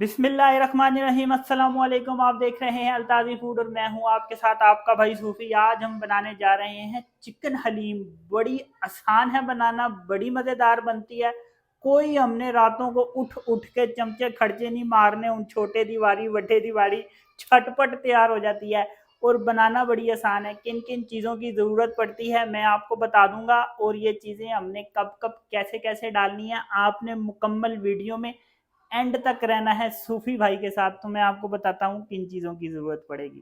बिस्मिल्लाहिर्रहमानिर्रहीम। अस्सलाम वालेकुम। आप देख रहे हैं अल्ताज़ी फूड और मैं हूं आपके साथ आपका भाई सूफी। आज हम बनाने जा रहे हैं चिकन हलीम। बड़ी आसान है बनाना, बड़ी मज़ेदार बनती है। कोई हमने रातों को उठ उठ के चमचे खर्चे नहीं मारने, उन छोटे दीवारी बड़े दीवारी झटपट तैयार हो जाती है और बनाना बड़ी आसान है। किन किन चीज़ों की ज़रूरत पड़ती है मैं आपको बता दूंगा और ये चीज़ें हमने कब कब कैसे कैसे डालनी है आपने मुकम्मल वीडियो में एंड तक रहना है सूफी भाई के साथ। तो मैं आपको बताता हूँ किन चीज़ों की ज़रूरत पड़ेगी।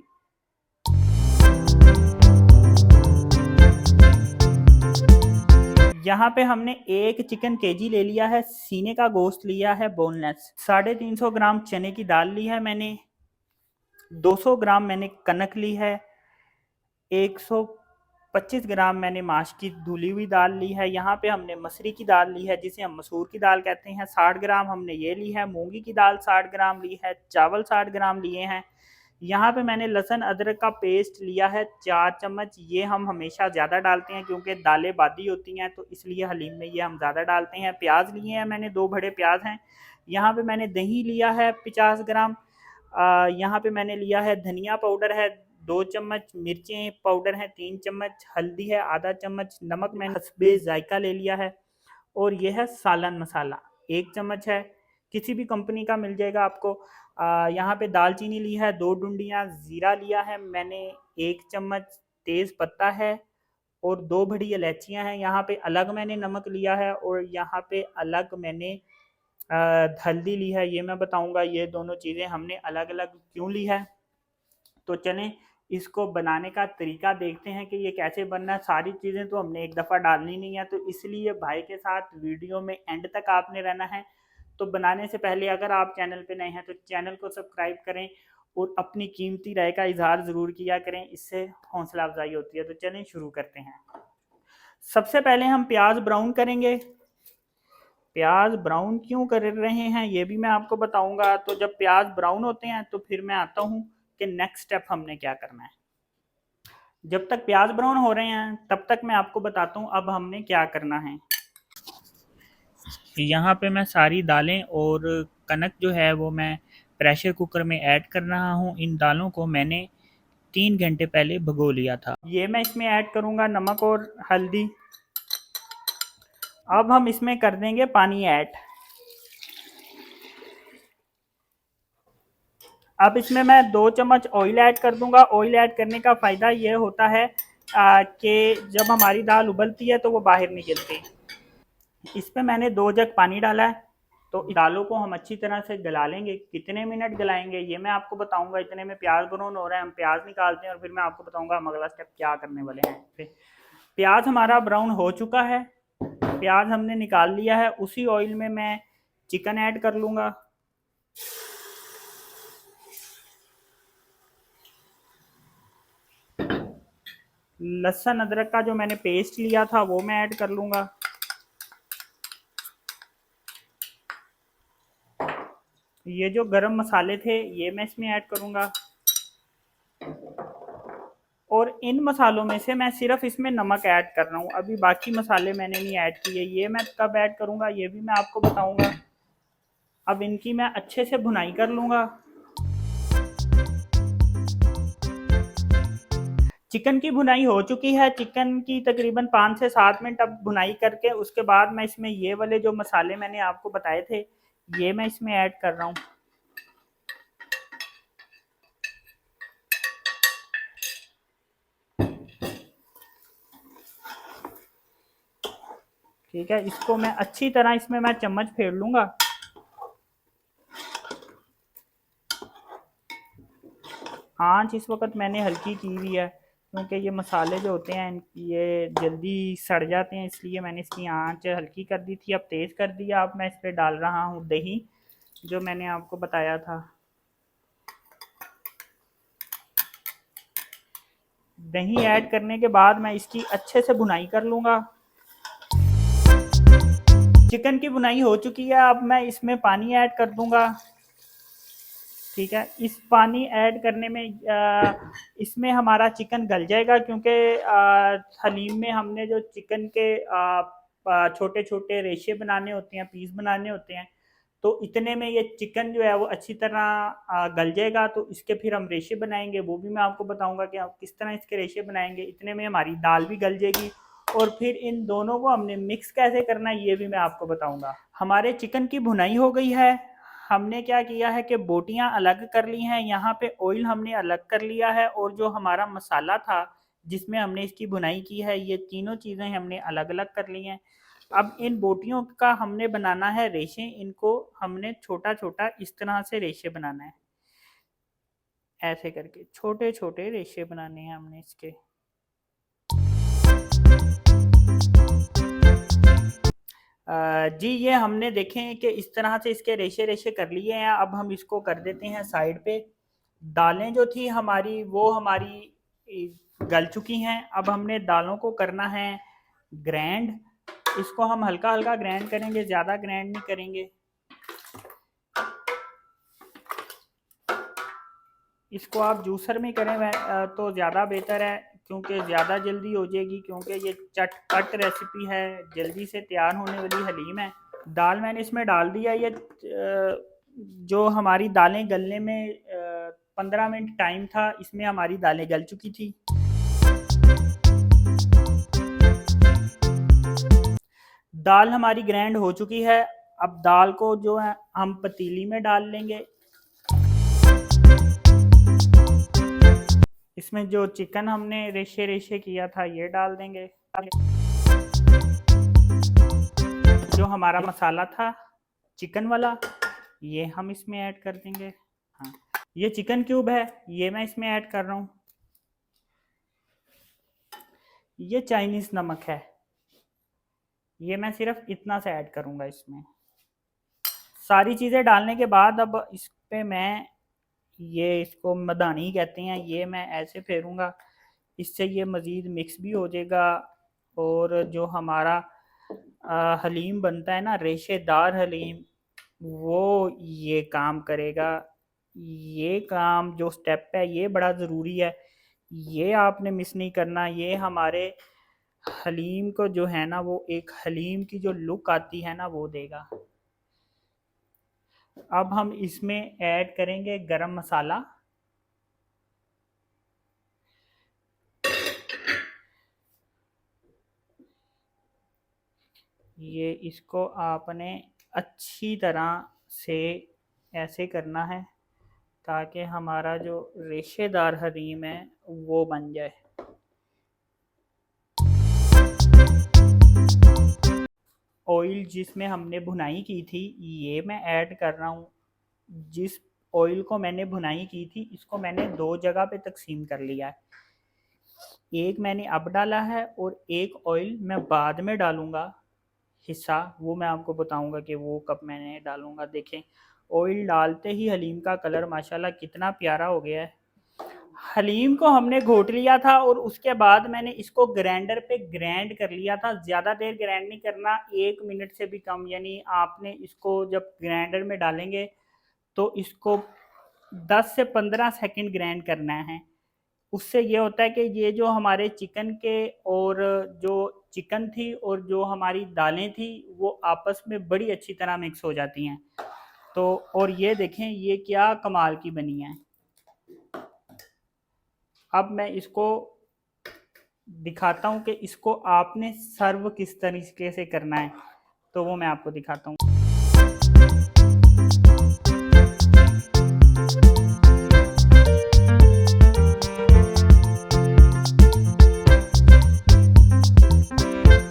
यहाँ पे हमने एक चिकन केजी ले लिया है, सीने का गोश्त लिया है बोनलेस, 350 ग्राम चने की दाल ली है मैंने, 200 ग्राम मैंने कनक ली है, 125 ग्राम मैंने माश की धुली हुई दाल ली है। यहाँ पे हमने मसरी की दाल ली है जिसे हम मसूर की दाल कहते हैं, 60 ग्राम हमने ये ली है। मूंगी की दाल 60 ग्राम ली है। चावल 60 ग्राम लिए हैं। यहाँ पे मैंने लहसुन अदरक का पेस्ट लिया है 4 चम्मच। ये हम हमेशा ज़्यादा डालते हैं क्योंकि दालें बादी होती हैं, तो इसलिए हलीम में ये हम ज़्यादा डालते हैं। प्याज लिए हैं मैंने, 2 बड़े प्याज हैं। यहाँ पे मैंने दही लिया है 50 ग्राम। यहाँ पे मैंने लिया है धनिया पाउडर है 2 चम्मच, मिर्चें पाउडर हैं 3 चम्मच, हल्दी है आधा चम्मच, नमक मैंने हस्बे जायका ले लिया है और यह है सालन मसाला 1 चम्मच है, किसी भी कंपनी का मिल जाएगा आपको। यहाँ पे दालचीनी ली है 2 डुंडियाँ, ज़ीरा लिया है मैंने 1 चम्मच, तेज़ पत्ता है और 2 बड़ी इलायचियाँ हैं। यहाँ पे अलग मैंने नमक लिया है और यहाँ पे अलग मैंने हल्दी ली है। ये मैं बताऊँगा ये दोनों चीज़ें हमने अलग अलग क्यों ली है। तो चलें इसको बनाने का तरीका देखते हैं कि ये कैसे बनना है। सारी चीज़ें तो हमने एक दफ़ा डालनी नहीं है, तो इसलिए भाई के साथ वीडियो में एंड तक आपने रहना है। तो बनाने से पहले अगर आप चैनल पे नए हैं तो चैनल को सब्सक्राइब करें और अपनी कीमती राय का इजहार ज़रूर किया करें, इससे हौसला अफजाई होती है। तो चलें शुरू करते हैं। सबसे पहले हम प्याज ब्राउन करेंगे। प्याज ब्राउन क्यों कर रहे हैं ये भी मैं आपको बताऊंगा। तो जब प्याज ब्राउन होते हैं तो फिर मैं आता हूँ कि नेक्स्ट स्टेप हमने क्या करना है। जब तक प्याज ब्राउन हो रहे हैं तब तक मैं आपको बताता हूँ अब हमने क्या करना है। यहाँ पे मैं सारी दालें और कनक जो है वो मैं प्रेशर कुकर में ऐड कर रहा हूँ। इन दालों को मैंने 3 घंटे पहले भिगो लिया था। ये मैं इसमें ऐड करूँगा नमक और हल्दी। अब हम इसमें कर देंगे पानी ऐड। अब इसमें मैं 2 चम्मच ऑयल ऐड कर दूंगा। ऑयल ऐड करने का फ़ायदा ये होता है कि जब हमारी दाल उबलती है तो वो बाहर नहीं गिरती। इस पर मैंने 2 जग पानी डाला है। तो दालों को हम अच्छी तरह से गला लेंगे। कितने मिनट गलाएंगे ये मैं आपको बताऊंगा। इतने में प्याज ब्राउन हो रहा है, हम प्याज निकालते हैं और फिर मैं आपको बताऊंगा हम अगला स्टेप क्या करने वाले हैं। प्याज हमारा ब्राउन हो चुका है, प्याज हमने निकाल लिया है। उसी ऑयल में मैं चिकन ऐड कर लूँगा। लहसुन अदरक का जो मैंने पेस्ट लिया था वो मैं ऐड कर लूँगा। ये जो गरम मसाले थे ये मैं इसमें ऐड करूँगा और इन मसालों में से मैं सिर्फ इसमें नमक ऐड कर रहा हूँ। अभी बाकी मसाले मैंने नहीं ऐड किए, ये मैं कब ऐड करूँगा ये भी मैं आपको बताऊँगा। अब इनकी मैं अच्छे से भुनाई कर लूँगा। चिकन की भुनाई हो चुकी है। चिकन की तकरीबन 5 से 7 मिनट अब भुनाई करके उसके बाद मैं इसमें ये वाले जो मसाले मैंने आपको बताए थे ये मैं इसमें ऐड कर रहा हूँ। ठीक है, इसको मैं अच्छी तरह इसमें मैं चम्मच फेर लूँगा। आँच इस वक्त मैंने हल्की की हुई है क्योंकि ये मसाले जो होते हैं ये जल्दी सड़ जाते हैं, इसलिए मैंने इसकी आँच हल्की कर दी थी। अब तेज़ कर दिया। अब मैं इस पर डाल रहा हूँ दही जो मैंने आपको बताया था। दही ऐड करने के बाद मैं इसकी अच्छे से भुनाई कर लूँगा। चिकन की भुनाई हो चुकी है। अब मैं इसमें पानी ऐड कर दूँगा। ठीक है, इस पानी ऐड करने में इसमें हमारा चिकन गल जाएगा क्योंकि हलीम में हमने जो चिकन के छोटे छोटे रेशे बनाने होते हैं, पीस बनाने होते हैं, तो इतने में ये चिकन जो है वो अच्छी तरह गल जाएगा। तो इसके फिर हम रेशे बनाएंगे, वो भी मैं आपको बताऊंगा कि आप किस तरह इसके रेशे बनाएंगे। इतने में हमारी दाल भी गल जाएगी और फिर इन दोनों को हमने मिक्स कैसे करना है ये भी मैं आपको बताऊंगा। हमारे चिकन की भुनाई हो गई है। हमने क्या किया है कि बोटियां अलग कर ली हैं, यहाँ पे ऑयल हमने अलग कर लिया है, और जो हमारा मसाला था जिसमें हमने इसकी भुनाई की है, ये तीनों चीज़ें हमने अलग अलग कर ली हैं। अब इन बोटियों का हमने बनाना है रेशे, इनको हमने छोटा छोटा इस तरह से रेशे बनाना है, ऐसे करके छोटे छोटे रेशे बनाने हैं हमने इसके। जी ये हमने देखें कि इस तरह से इसके रेशे रेशे कर लिए हैं। अब हम इसको कर देते हैं साइड पे। दालें जो थी हमारी वो हमारी गल चुकी हैं। अब हमने दालों को करना है ग्रैंड। इसको हम हल्का हल्का ग्रैंड करेंगे, ज़्यादा ग्रैंड नहीं करेंगे। इसको आप जूसर में करें तो ज़्यादा बेहतर है, क्योंकि ज़्यादा जल्दी हो जाएगी, क्योंकि ये चटपट रेसिपी है, जल्दी से तैयार होने वाली हलीम है। दाल मैंने इसमें डाल दिया। ये जो हमारी दालें गलने में 15 मिनट टाइम था, इसमें हमारी दालें गल चुकी थी। दाल हमारी ग्रैंड हो चुकी है। अब दाल को जो है हम पतीली में डाल लेंगे। इसमें जो चिकन हमने रेशे रेशे किया था ये डाल देंगे। जो हमारा मसाला था चिकन वाला ये हम इसमें ऐड कर देंगे। हाँ, ये चिकन क्यूब है, ये मैं इसमें ऐड कर रहा हूँ। ये चाइनीज़ नमक है, ये मैं सिर्फ इतना सा ऐड करूँगा इसमें। सारी चीज़ें डालने के बाद अब इस पे मैं ये इसको मदानी कहते हैं, ये मैं ऐसे फेरूँगा, इससे ये मज़ीद मिक्स भी हो जाएगा। और जो हमारा हलीम बनता है ना, रेशेदार हलीम, वो ये काम करेगा। ये काम जो स्टेप है ये बड़ा ज़रूरी है, ये आपने मिस नहीं करना। ये हमारे हलीम को जो है ना, वो एक हलीम की जो लुक आती है ना वो देगा। अब हम इसमें ऐड करेंगे गरम मसाला। ये इसको आपने अच्छी तरह से ऐसे करना है ताकि हमारा जो रेशेदार हलीम है वो बन जाए। ऑयल जिसमें हमने भुनाई की थी ये मैं ऐड कर रहा हूँ। जिस ऑयल को मैंने भुनाई की थी इसको मैंने 2 जगह पे तकसीम कर लिया है। एक मैंने अब डाला है और एक ऑयल मैं बाद में डालूँगा हिस्सा, वो मैं आपको बताऊँगा कि वो कब मैंने डालूँगा। देखें ऑयल डालते ही हलीम का कलर माशाल्लाह कितना प्यारा हो गया है। हलीम को हमने घोट लिया था और उसके बाद मैंने इसको ग्राइंडर पे ग्राइंड कर लिया था। ज़्यादा देर ग्राइंड नहीं करना, 1 मिनट से भी कम। यानी आपने इसको जब ग्राइंडर में डालेंगे तो इसको 10 से 15 सेकंड ग्राइंड करना है। उससे ये होता है कि ये जो हमारे चिकन के और जो चिकन थी और जो हमारी दालें थी वो आपस में बड़ी अच्छी तरह मिक्स हो जाती हैं। तो और ये देखें ये क्या कमाल की बनी है। अब मैं इसको दिखाता हूँ कि इसको आपने सर्व किस तरीके से करना है, तो वो मैं आपको दिखाता हूँ।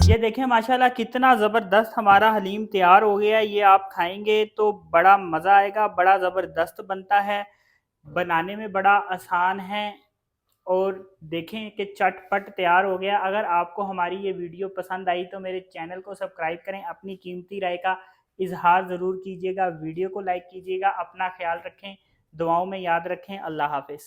ये देखें माशाल्लाह कितना ज़बरदस्त हमारा हलीम तैयार हो गया है। ये आप खाएंगे तो बड़ा मज़ा आएगा, बड़ा ज़बरदस्त बनता है, बनाने में बड़ा आसान है। और देखें कि चटपट तैयार हो गया। अगर आपको हमारी ये वीडियो पसंद आई तो मेरे चैनल को सब्सक्राइब करें, अपनी कीमती राय का इजहार ज़रूर कीजिएगा, वीडियो को लाइक कीजिएगा। अपना ख्याल रखें, दुआओं में याद रखें। अल्लाह हाफिज़।